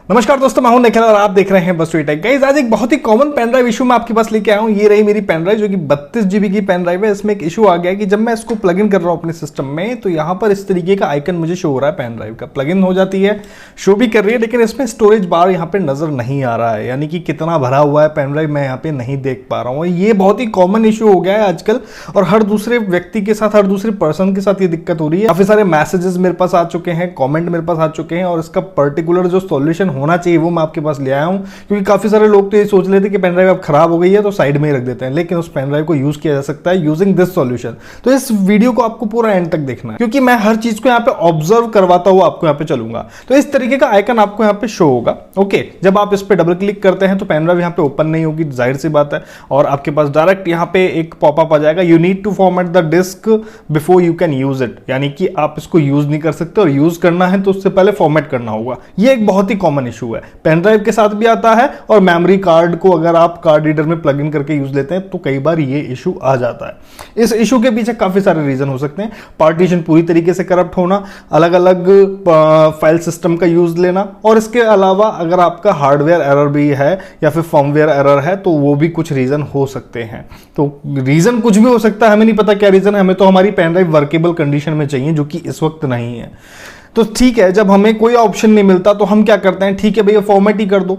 नमस्कार दोस्तों, मैं हूं निखिल और आप देख रहे हैं बस टेक। गाइस, आज एक बहुत ही कॉमन पेन ड्राइव इशू मैं आपके पास लेके आया हूं। ये रही मेरी पेन ड्राइव जो कि 32 GB की पेन ड्राइव है। इसमें एक इशू आ गया है कि जब मैं इसको प्लग इन कर रहा हूं अपने सिस्टम में तो यहां पर इस तरीके का आइकन मुझे शो हो रहा है। पेन ड्राइव का प्लग इन हो जाती है, शो भी कर रही है, लेकिन इसमें स्टोरेज बार यहाँ पे नजर नहीं आ रहा है, यानी कि कितना भरा हुआ है पेन ड्राइव मैं यहाँ पे नहीं देख पा रहा हूँ। ये बहुत ही कॉमन इशू हो गया है आजकल और हर दूसरे व्यक्ति के साथ, हर दूसरे पर्सन के साथ ये दिक्कत हो रही है। काफी सारे मैसेजेस मेरे पास आ चुके हैं, कॉमेंट मेरे पास आ चुके हैं और इसका पर्टिकुलर जो सॉल्यूशन होना चाहिए वो मैं आपके पास ले आया हूं। क्योंकि काफी सारे लोग तो ये सोच लेते कि पेन ड्राइव अब खराब हो गई है तो साइड में ही रख देते हैं, लेकिन उस पेन ड्राइव को यूज किया जा सकता है यूजिंग दिस सॉल्यूशन। तो इस वीडियो को आपको पूरा एंड तक देखना है क्योंकि मैं हर चीज को यहाँ पे ऑब्जर्व करवाता हुआ आपको यहाँ पे चलूंगा। तो इस तरीके का आइकन आपको यहाँ पे शो होगा। ओके, जब आप इस पे डबल क्लिक करते हैं तो पेन ड्राइव यहाँ पे ओपन नहीं होगी, जाहिर सी बात है, और आपके पास डायरेक्ट यहाँ पे एक पॉपअप आ जाएगा, you need to format the disk before you can use it, यानी कि आप इसको यूज नहीं कर सकते और यूज करना है तो उससे पहले फॉर्मेट करना होगा। ये एक बहुत ही कॉमन इशू है, पेन ड्राइव के साथ भी आता है और मेमोरी कार्ड को अगर आप कार्ड रीडर में प्लग इन करके यूज लेते हैं तो कई बार ये इशू आ जाता है। इस इशू के पीछे काफी सारे रीजन हो सकते हैं। पार्टीशन पूरी तरीके से करप्ट होना, अलग अलग फाइल सिस्टम का यूज लेना, और इसके अलावा अगर आपका हार्डवेयर एरर भी है या फिर फर्मवेयर एरर है तो वो भी कुछ रीजन हो सकते हैं। तो रीजन कुछ भी हो सकता है, हमें नहीं पता क्या रीजन है, हमें तो हमारी पेन ड्राइव वर्केबल कंडीशन में चाहिए जो कि इस वक्त नहीं है। तो ठीक है, जब हमें कोई ऑप्शन नहीं मिलता तो हम क्या करते हैं, ठीक है भैया फॉर्मेट ही कर दो।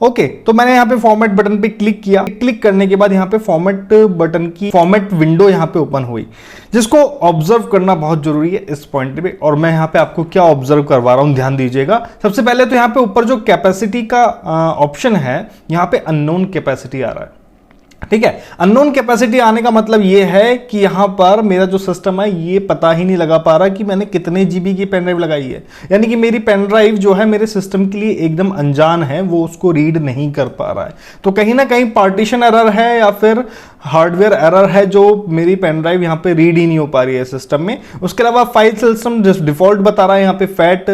ओके, तो मैंने यहाँ पे फॉर्मेट बटन पे क्लिक किया। क्लिक करने के बाद यहाँ पे फॉर्मेट बटन की फॉर्मेट विंडो यहाँ पे ओपन हुई, जिसको ऑब्जर्व करना बहुत जरूरी है इस पॉइंट पे। और मैं यहाँ पे आपको क्या ऑब्जर्व करवा रहा हूँ, ध्यान दीजिएगा। सबसे पहले तो यहाँ पे ऊपर जो कैपेसिटी का ऑप्शन है, यहाँ पे अननोन कैपेसिटी आ रहा है। ठीक है, अननोन कैपेसिटी आने का मतलब ये है कि यहां पर मेरा जो सिस्टम है ये पता ही नहीं लगा पा रहा कि मैंने कितने जीबी की पेन ड्राइव लगाई है, यानी कि मेरी पेन ड्राइव जो है मेरे सिस्टम के लिए एकदम अनजान है, वो उसको रीड नहीं कर पा रहा है। तो कहीं ना कहीं पार्टीशन एरर है या फिर हार्डवेयर एरर है जो मेरी पेन ड्राइव यहाँ पे रीड ही नहीं हो पा रही है सिस्टम में। उसके अलावा फाइल सिस्टम डिफॉल्ट बता रहा है यहाँ पे फैट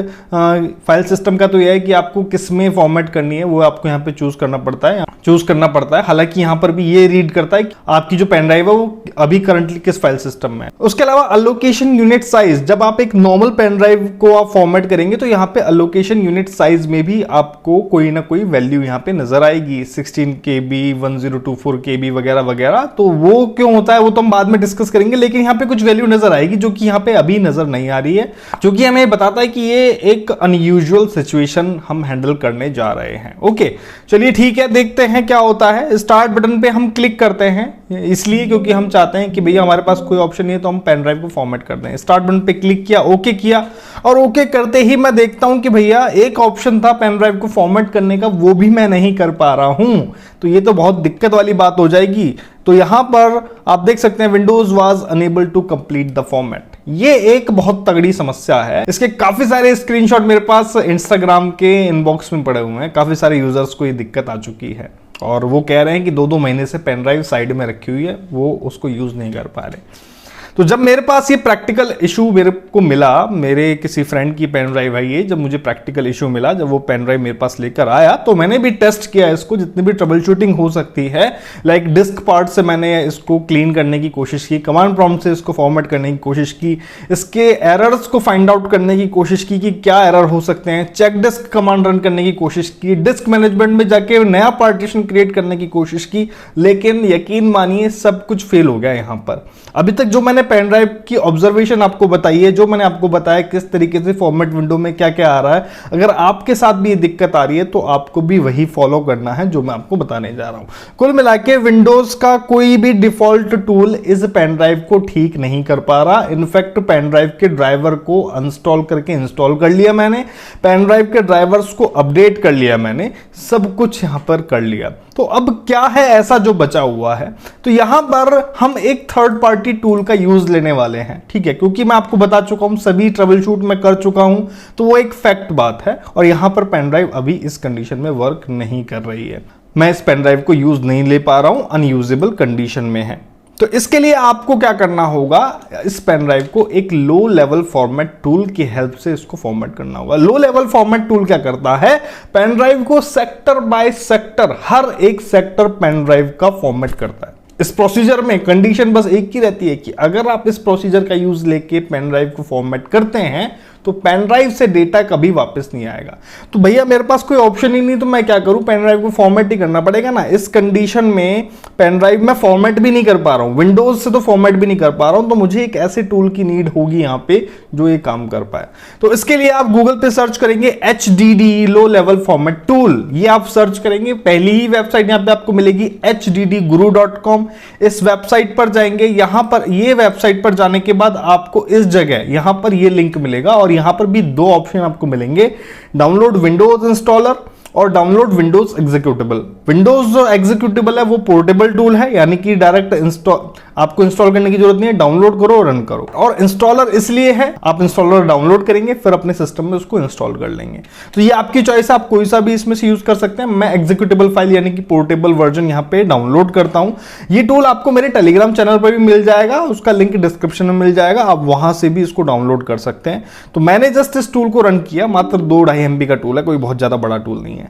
फाइल सिस्टम का, तो यह है कि आपको किस में फॉर्मेट करनी है वो आपको यहाँ पे चूज करना पड़ता है। हालांकि यहाँ पर भी ये रीड करता है कि आपकी जो पेन ड्राइव है वो अभी करंटली किस फाइल सिस्टम में है। उसके अलावा अलोकेशन यूनिट साइज, जब आप एक नॉर्मल पेन ड्राइव को आप फॉर्मेट करेंगे तो यहाँ पे अलोकेशन यूनिट साइज में भी आपको कोई ना कोई वैल्यू यहाँ पे नजर आएगी, 16 KB, 1024 KB वगैरह वगैरह। तो वो क्यों होता है वो तो हम बाद में डिस्कस करेंगे, लेकिन यहाँ पे कुछ वैल्यू नजर आएगी जो कि यहाँ पे अभी नजर नहीं आ रही है, जो कि हमें बताता है कि ये एक अनयूजुअल सिचुएशन हम हैंडल करने जा रहे हैं। ओके, चलिए ठीक है, देखते हैं क्या होता है। स्टार्ट बटन पे हम क्लिक करते हैं इसलिए क्योंकि हम चाहते हैं कि भैया हमारे पास कोई ऑप्शन नहीं है तो हम पेन ड्राइव को फॉर्मेट कर दें। स्टार्ट बटन पे क्लिक किया, ओके किया, और ओके करते ही मैं देखता हूं कि भैया एक ऑप्शन था पेन ड्राइव को फॉर्मेट करने का, वो भी मैं नहीं कर पा रहा हूं। तो ये तो बहुत दिक्कत वाली बात हो जाएगी। तो यहां पर आप देख सकते हैं Windows was unable to complete the format. ये एक बहुत तगड़ी समस्या है। इसके काफी सारे स्क्रीनशॉट मेरे पास इंस्टाग्राम के इनबॉक्स में पड़े हुए हैं। काफी सारे यूजर्स को ये दिक्कत आ चुकी है और वो कह रहे हैं कि 2-2 महीने से पेन ड्राइव साइड में रखी हुई है, वो उसको यूज नहीं कर पा रहे। तो जब मेरे पास ये प्रैक्टिकल इशू मेरे को मिला, मेरे किसी फ्रेंड की पेन ड्राइव है ये, जब मुझे प्रैक्टिकल इशू मिला, जब वो पेन ड्राइव मेरे पास लेकर आया तो मैंने भी टेस्ट किया इसको, जितनी भी ट्रबल शूटिंग हो सकती है, लाइक डिस्क पार्ट से मैंने इसको क्लीन करने की कोशिश की, कमांड प्रॉम्प्ट से इसको फॉर्मेट करने की कोशिश की, इसके एरर्स को फाइंड आउट करने की कोशिश की कि क्या एरर हो सकते हैं, चेक डिस्क कमांड रन करने की कोशिश की, डिस्क मैनेजमेंट में जाके नया पार्टीशन क्रिएट करने की कोशिश की, लेकिन यकीन मानिए सब कुछ फेल हो गया यहां पर। अभी तक जो मैंने पेन ड्राइव की ऑब्जर्वेशन आपको बताई है, जो मैंने आपको बताया किस तरीके से फॉर्मेट विंडो में क्या क्या आ रहा है, अगर आपके साथ भी ये दिक्कत आ रही है तो आपको भी वही फॉलो करना है जो मैं आपको बताने जा रहा हूं। कुल मिला के विंडोज का कोई भी डिफॉल्ट टूल इस पेन ड्राइव को ठीक नहीं कर पा रहा। इनफैक्ट पेन ड्राइव के ड्राइवर को अनस्टॉल करके इंस्टॉल कर लिया मैंने, पेन ड्राइव के ड्राइवर्स को अपडेट कर लिया मैंने, सब कुछ यहां पर कर लिया। तो अब क्या है ऐसा जो बचा हुआ है, तो यहां पर हम एक थर्ड पार्टी टूल का यूज लेने वाले हैं। ठीक है, क्योंकि मैं आपको बता चुका हूं सभी ट्रबल शूट मैं कर चुका हूं, तो वो एक फैक्ट बात है और यहां पर पेन ड्राइव अभी इस कंडीशन में वर्क नहीं कर रही है। मैं इस पेन ड्राइव को यूज नहीं ले पा रहा हूं, अनयूजेबल कंडीशन में है। तो इसके लिए आपको क्या करना होगा, इस पेन ड्राइव को एक लो लेवल फॉर्मेट टूल की हेल्प से इसको फॉर्मेट करना होगा। लो लेवल फॉर्मेट टूल क्या करता है, पेन ड्राइव को सेक्टर बाय सेक्टर, हर एक सेक्टर पेन ड्राइव का फॉर्मेट करता है। इस प्रोसीजर में कंडीशन बस एक ही रहती है कि अगर आप इस प्रोसीजर का यूज लेके पेन ड्राइव को फॉर्मेट करते हैं तो पेन ड्राइव से डेटा कभी वापस नहीं आएगा। तो भैया मेरे पास कोई ऑप्शन ही नहीं, तो मैं क्या करूं, पेन ड्राइव को फॉर्मेट ही करना पड़ेगा ना। इस कंडीशन में पेन ड्राइव में फॉर्मेट भी नहीं कर पा रहा हूं, विंडोज से तो फॉर्मेट भी नहीं कर पा रहा हूं, तो मुझे एक ऐसे टूल की नीड होगी यहां पे जो ये काम कर पाए। तो इसके लिए आप गूगल पे सर्च करेंगे HDD low level format tool, ये आप सर्च करेंगे, पहली ही वेबसाइट यहां पे आपको मिलेगी hddguru.com। इस वेबसाइट पर जाएंगे, यहां पर ये वेबसाइट पर जाने के बाद आपको इस जगह यहां पर ये लिंक मिलेगा और यहां पर भी दो ऑप्शन आपको मिलेंगे, डाउनलोड विंडोज इंस्टॉलर और डाउनलोड विंडोज एग्जीक्यूटेबल। विंडोज जो एग्जीक्यूटेबल है वो पोर्टेबल टूल है, यानी कि डायरेक्ट इंस्टॉल आपको इंस्टॉल करने की जरूरत नहीं है, डाउनलोड करो और रन करो। और इंस्टॉलर इसलिए है, आप इंस्टॉलर डाउनलोड करेंगे फिर अपने सिस्टम में उसको इंस्टॉल कर लेंगे। तो ये आपकी चॉइस है, आप कोई सा भी इसमें से यूज कर सकते हैं। मैं एग्जीक्यूटेबल फाइल यानी कि पोर्टेबल वर्जन यहाँ पे डाउनलोड करता हूं। ये टूल आपको मेरे टेलीग्राम चैनल पर भी मिल जाएगा, उसका लिंक डिस्क्रिप्शन में मिल जाएगा, आप वहां से भी इसको डाउनलोड कर सकते हैं। तो मैंने जस्ट इस टूल को रन किया, मात्र 2-2.5 MB का टूल है, कोई बहुत ज्यादा बड़ा टूल नहीं है।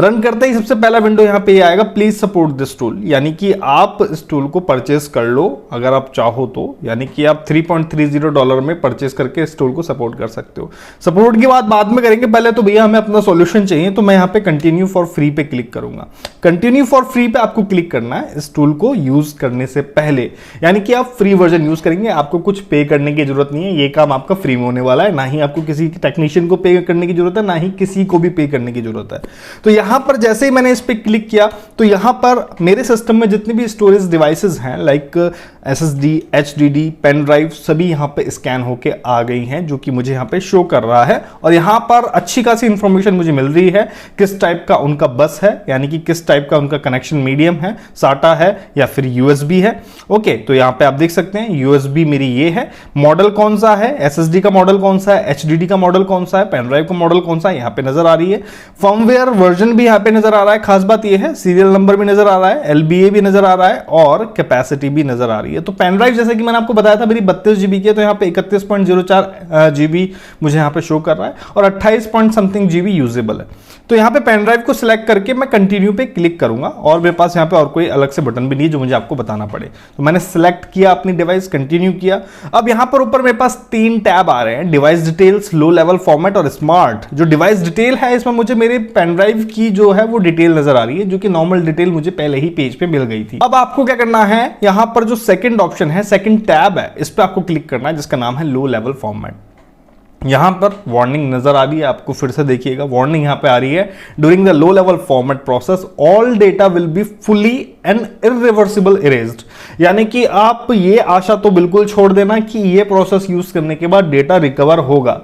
रन करते ही सबसे पहला विंडो यहाँ पे आएगा, प्लीज सपोर्ट दिस टूल, यानी कि आप इस टूल को परचेस कर लो अगर आप चाहो तो, यानी कि आप $3.30 में परचेस करके इस टूल को सपोर्ट कर सकते हो। सपोर्ट की बात बाद में करेंगे, पहले तो भैया हमें अपना सॉल्यूशन चाहिए, तो मैं यहाँ पे कंटिन्यू फॉर फ्री पे क्लिक करूंगा। कंटिन्यू फॉर फ्री पे आपको क्लिक करना है इस टूल को यूज करने से पहले, यानी कि आप फ्री वर्जन यूज करेंगे, आपको कुछ पे करने की जरूरत नहीं है, ये काम आपका फ्री में होने वाला है, ना ही आपको किसी टेक्नीशियन को पे करने की जरूरत है, ना ही किसी को भी पे करने की जरूरत है। तो यहां पर जैसे ही मैंने इस पे क्लिक किया तो यहां पर मेरे सिस्टम में जितने भी स्टोरेज डिवाइसेस हैं like SSD, HDD, pen drive सभी यहां पे स्कैन होके आ गई हैं, जो कि मुझे यहां पे शो कर रहा है। और यहां पर अच्छी खासी इंफॉर्मेशन मुझे मिल रही है, किस टाइप का उनका बस है, यानी कि किस टाइप का उनका कनेक्शन मीडियम है, SATA है या फिर USB है। ओके, तो यहां पे आप देख सकते हैं USB मेरी ये है, मॉडल कौन सा है, SSD का मॉडल कौन सा है, HDD का मॉडल कौन सा है, पेन ड्राइव का मॉडल कौन सा है, यहां पे नजर आ रही है। फर्मवेयर वर्जन भी यहां पे नजर आ रहा है, खास बात यह है सीरियल नंबर भी नजर आ रहा है, LBA भी नजर आ रहा है और कैपेसिटी भी नजर आ रही है। तो पेन ड्राइव जैसे कि मैंने आपको बताया था मेरी 32 GB की है, तो यहाँ पे 31.04 GB मुझे यहाँ पे शो कर रहा है और 28 पॉइंट समथिंग GB यूजेबल है। तो यहाँ पे पेन ड्राइव को सिलेक्ट करके मैं कंटिन्यू पे क्लिक करूंगा और मेरे पास यहाँ पे और कोई अलग से बटन भी नहीं है जो मुझे आपको बताना पड़े। तो मैंने सिलेक्ट किया अपनी डिवाइस, कंटिन्यू किया। अब यहाँ पर ऊपर मेरे पास 3 टैब आ रहे हैं, device details, low level format और स्मार्ट। जो डिवाइस डिटेल है इसमें मुझे मेरे पेन ड्राइव की जो है वो डिटेल नजर आ रही है, जो कि नॉर्मल डिटेल मुझे पहले ही पेज पे मिल गई थी। अब आपको क्या करना है, यहाँ पर जो सेकंड ऑप्शन है, सेकंड टैब है, इस पे आपको क्लिक करना है जिसका नाम है लो लेवल फॉर्मेट। यहां पर वार्निंग नजर आ रही है, आपको फिर से देखिएगा, वार्निंग यहां पे आ रही है, during the low level format process all data will be fully and irreversible erased. यानी कि आप ये आशा तो बिल्कुल छोड़ देना कि ये प्रोसेस यूज करने के बाद डेटा रिकवर होगा।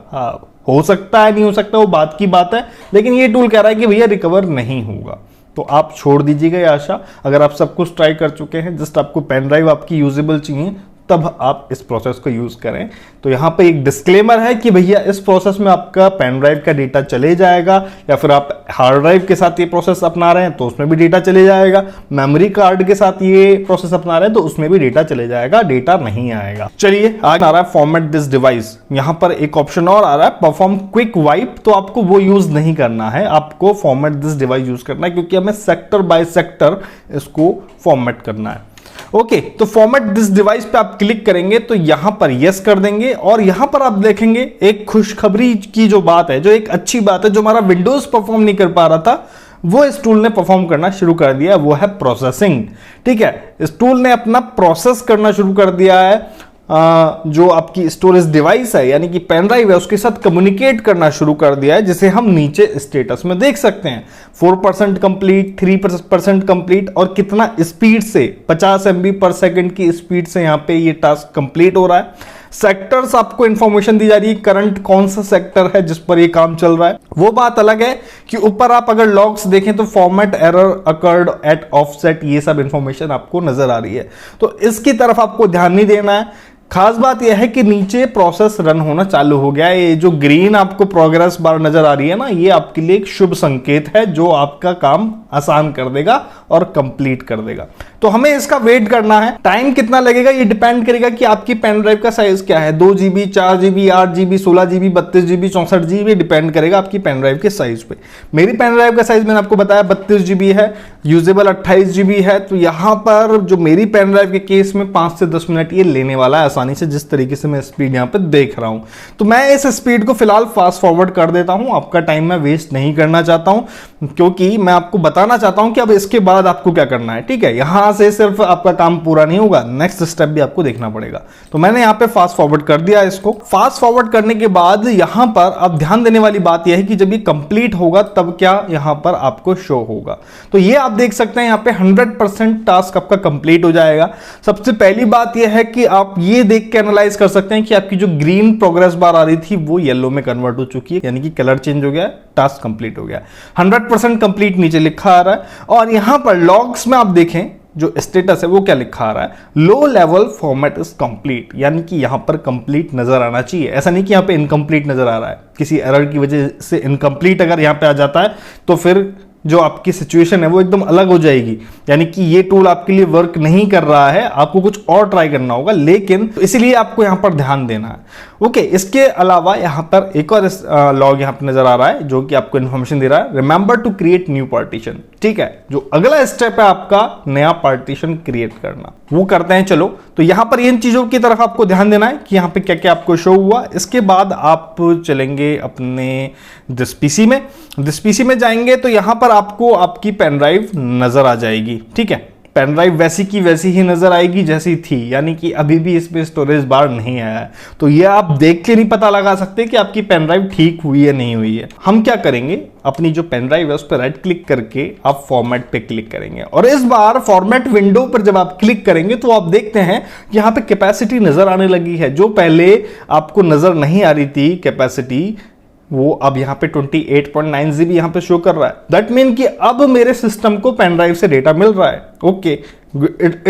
हो सकता है, नहीं हो सकता, वो बात की बात है, लेकिन ये टूल कह रहा है कि भैया रिकवर नहीं होगा। तो आप छोड़ दीजिएगा ये आशा। अगर आप सब कुछ ट्राई कर चुके हैं, जस्ट आपको पेन ड्राइव आपकी यूजेबल चाहिए, तब आप इस प्रोसेस को यूज करें। तो यहां पे एक डिस्क्लेमर है कि भैया इस प्रोसेस में आपका पेन ड्राइव का डेटा चले जाएगा, या फिर आप हार्ड ड्राइव के साथ ये प्रोसेस अपना रहे हैं तो उसमें भी डेटा चले जाएगा, मेमोरी कार्ड के साथ ये प्रोसेस अपना रहे हैं तो उसमें भी डेटा चले जाएगा, डेटा नहीं आएगा। चलिए आगे आ रहा है फॉर्मेट दिस डिवाइस। यहां पर एक ऑप्शन और आ रहा है परफॉर्म क्विक वाइप, तो आपको वो यूज नहीं करना है, आपको फॉर्मेट दिस डिवाइस यूज करना है, क्योंकि हमें सेक्टर बाय सेक्टर इसको फॉर्मेट करना है। ओके, तो फॉर्मेट दिस डिवाइस पे आप क्लिक करेंगे तो यहां पर यस कर देंगे और यहां पर आप देखेंगे एक खुशखबरी की जो बात है, जो एक अच्छी बात है, जो हमारा विंडोज परफॉर्म नहीं कर पा रहा था वो इस टूल ने परफॉर्म करना शुरू कर दिया, वो है प्रोसेसिंग। ठीक है, इस टूल ने अपना प्रोसेस करना शुरू कर दिया है, जो आपकी स्टोरेज डिवाइस है यानी कि पेन ड्राइव है उसके साथ कम्युनिकेट करना शुरू कर दिया है, जिसे हम नीचे स्टेटस में देख सकते हैं। 4% कंप्लीट, 3% कंप्लीट और कितना स्पीड से 50 MB पर सेकंड की स्पीड से यहां पे ये टास्क कंप्लीट हो रहा है। सेक्टर्स आपको इंफॉर्मेशन दी जा रही है, करंट कौन सा सेक्टर है जिस पर ये काम चल रहा है। वो बात अलग है कि ऊपर आप अगर लॉग्स देखें तो format error occurred at offset, ये सब इंफॉर्मेशन आपको नजर आ रही है, तो इसकी तरफ आपको ध्यान नहीं देना है। खास बात यह है कि नीचे प्रोसेस रन होना चालू हो गया है, ये जो ग्रीन आपको प्रोग्रेस बार नजर आ रही है ना, ये आपके लिए एक शुभ संकेत है, जो आपका काम आसान कर देगा और कंप्लीट कर देगा। तो हमें इसका वेट करना है। टाइम कितना लगेगा ये डिपेंड करेगा कि आपकी पेन ड्राइव का साइज क्या है, 2 GB, 4 GB, 8 GB, 16 GB, 32 GB, 64 GB, depend करेगा आपकी पेन ड्राइव के साइज पे। मेरी पेन ड्राइव का साइज मैंने आपको बताया 32 GB है, यूजेबल 28 GB है। तो यहां पर जो मेरी पेन ड्राइव के केस में 5 से 10 मिनट ये लेने वाला है आसानी से, जिस तरीके से मैं स्पीड यहां पे देख रहा हूं। तो मैं इस स्पीड को फिलहाल फास्ट फॉरवर्ड कर देता हूं, आपका टाइम मैं वेस्ट नहीं करना चाहता हूं, क्योंकि मैं आपको बताना चाहता हूं कि अब इसके बाद आपको क्या करना है। ठीक है, यहां से सिर्फ आपका काम पूरा नहीं होगा, नेक्स्ट स्टेप भी आपको देखना पड़ेगा। तो मैंने यहां पे फास्ट फॉरवर्ड कर दिया इसको। फास्ट फॉरवर्ड करने के बाद यहां पर अब ध्यान देने वाली बात यह है कि जब ये कंप्लीट होगा तब क्या यहां पर आपको शो होगा। तो ये आप देख सकते हैं यहां पे 100% टास्क आपका कंप्लीट हो जाएगा। सबसे पहली बात यह है कि आप ये देख के एनालाइज कर सकते हैं कि आपकी जो ग्रीन प्रोग्रेस बार आ रही थी वो येलो में कन्वर्ट हो चुकी है, यानी कि कलर चेंज हो गया, टास्क कंप्लीट हो गया। 100% कंप्लीट नीचे लिखा आ रहा है। और यहां पर लॉग्स में आप देखें जो स्टेटस है वो क्या लिखा आ रहा है, low level format is complete, यानी कि यहां पर कंप्लीट नजर आना चाहिए। ऐसा नहीं कि यहां पे इनकम्प्लीट नजर आ रहा है, किसी एरर की वजह से इनकम्प्लीट अगर यहां पे आ जाता है तो फिर जो आपकी सिचुएशन है वो एकदम अलग हो जाएगी, यानी कि ये टूल आपके लिए वर्क नहीं कर रहा है, आपको कुछ और ट्राई करना होगा। लेकिन इसीलिए आपको यहां पर ध्यान देना है। ओके, इसके अलावा यहां पर एक और लॉग यहां पर नजर आ रहा है जो कि आपको इंफॉर्मेशन दे रहा है, remember to create new partition. ठीक है, जो अगला स्टेप है आपका नया पार्टीशन क्रिएट करना, वो करते हैं। चलो, तो यहां पर इन चीजों की तरफ आपको ध्यान देना है कि यहां पे क्या क्या आपको शो हुआ। इसके बाद आप चलेंगे अपने दिस पीसी में। दिस पीसी में जाएंगे तो यहां पर आपको आपकी पेन ड्राइव नजर आ जाएगी। ठीक है, पेन ड्राइव वैसी की वैसी ही नजर आएगी जैसी थी, यानी कि अभी भी इसमें स्टोरेज बार नहीं आया है। तो ये आप देख के नहीं पता लगा सकते कि आपकी पेन ड्राइव ठीक हुई है नहीं हुई है। हम क्या करेंगे, अपनी जो पेन ड्राइव है उस पर राइट क्लिक करके आप फॉर्मेट पे क्लिक करेंगे, और इस बार फॉर्मेट विंडो पर जब आप क्लिक करेंगे तो आप देखते हैं यहां पे कैपेसिटी नजर आने लगी है। जो पहले आपको नजर नहीं आ रही थी कैपेसिटी, वो अब यहां पे 28.9 GB यहां पे शो कर रहा है। दैट मीन कि अब मेरे सिस्टम को पेन ड्राइव से डेटा मिल रहा है। Okay,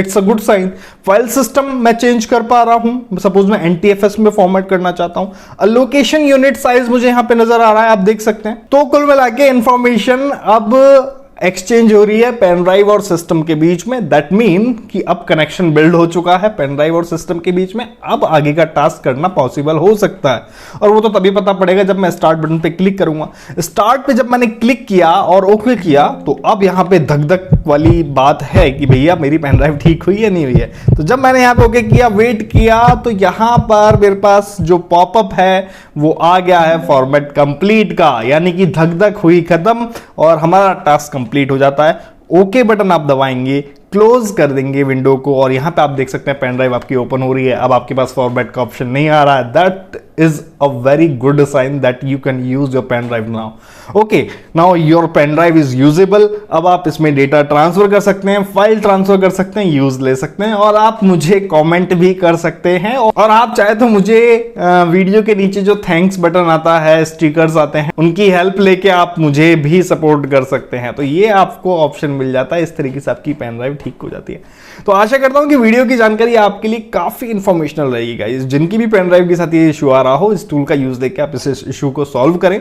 it's a good sign. File system मैं चेंज कर पा रहा हूं, सपोज मैं NTFS में फॉर्मेट करना चाहता हूं। लोकेशन यूनिट साइज मुझे यहां पे नजर आ रहा है, आप देख सकते हैं। तो कुल मिला के इंफॉर्मेशन अब एक्सचेंज हो रही है पेन ड्राइव और सिस्टम के बीच में। दैट मीन कि अब कनेक्शन बिल्ड हो चुका है पेन ड्राइव और सिस्टम के बीच में। अब आगे का टास्क करना पॉसिबल हो सकता है, और वो तो तभी पता पड़ेगा जब मैं स्टार्ट बटन पे क्लिक करूंगा। स्टार्ट पे जब मैंने क्लिक किया और ओके किया तो अब यहां पे धक धक वाली बात है कि भैया मेरी पेन ड्राइव ठीक हुई है नहीं हुई है। तो जब मैंने यहां पे ओके किया, वेट किया, तो यहां पर मेरे पास जो पॉपअप है वो आ गया है फॉर्मेट कंप्लीट का, यानी कि धक धक हुई खत्म और हमारा टास्क कंप्लीट हो जाता है। ओके बटन आप दबाएंगे, क्लोज कर देंगे विंडो को, और यहां पे आप देख सकते हैं पेन ड्राइव आपकी ओपन हो रही है। अब आपके पास फॉर्मेट का ऑप्शन नहीं आ रहा है। That is a very good sign that you can use your pen drive now. Okay, now your pen drive is usable. अब आप इसमें डेटा ट्रांसफर कर सकते हैं, फाइल ट्रांसफर कर सकते हैं, यूज ले सकते हैं, और आप मुझे कमेंट भी कर सकते हैं। और आप चाहे तो मुझे वीडियो के नीचे जो थैंक्स बटन आता है, स्टिकर्स आते हैं, उनकी हेल्प लेके आप मुझे भी सपोर्ट कर सकते हैं। तो ये आपको ऑप्शन मिल जाता है, इस तरीके से आपकी पेन ड्राइव ठीक हो जाती है। तो आशा करता हूं कि वीडियो की जानकारी आपके लिए काफी इंफॉर्मेशनल रहेगी गाइस। जिनकी भी पेन ड्राइव के साथ ये इशू आ रहा हो, इस टूल का यूज देकर आप इस इशू को सॉल्व करें।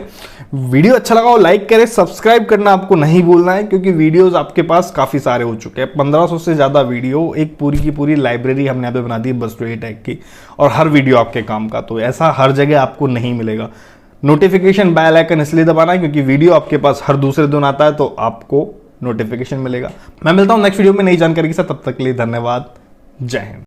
वीडियो अच्छा लगा हो लाइक करें, सब्सक्राइब करना आपको नहीं भूलना है, क्योंकि वीडियोस आपके पास काफी सारे हो चुके हैं। 1500 से ज्यादा वीडियो, एक पूरी की पूरी लाइब्रेरी हमने यहाँ पे बना दी है बस2ए टेक की, और हर वीडियो आपके काम का। तो ऐसा हर जगह आपको नहीं मिलेगा। नोटिफिकेशन बेल आइकन इसलिए दबाना है क्योंकि वीडियो आपके पास हर दूसरे दिन आता है, तो आपको नोटिफिकेशन मिलेगा। मैं मिलता हूं नेक्स्ट वीडियो में नई जानकारी के साथ, तब तक के लिए धन्यवाद। जय हिंद।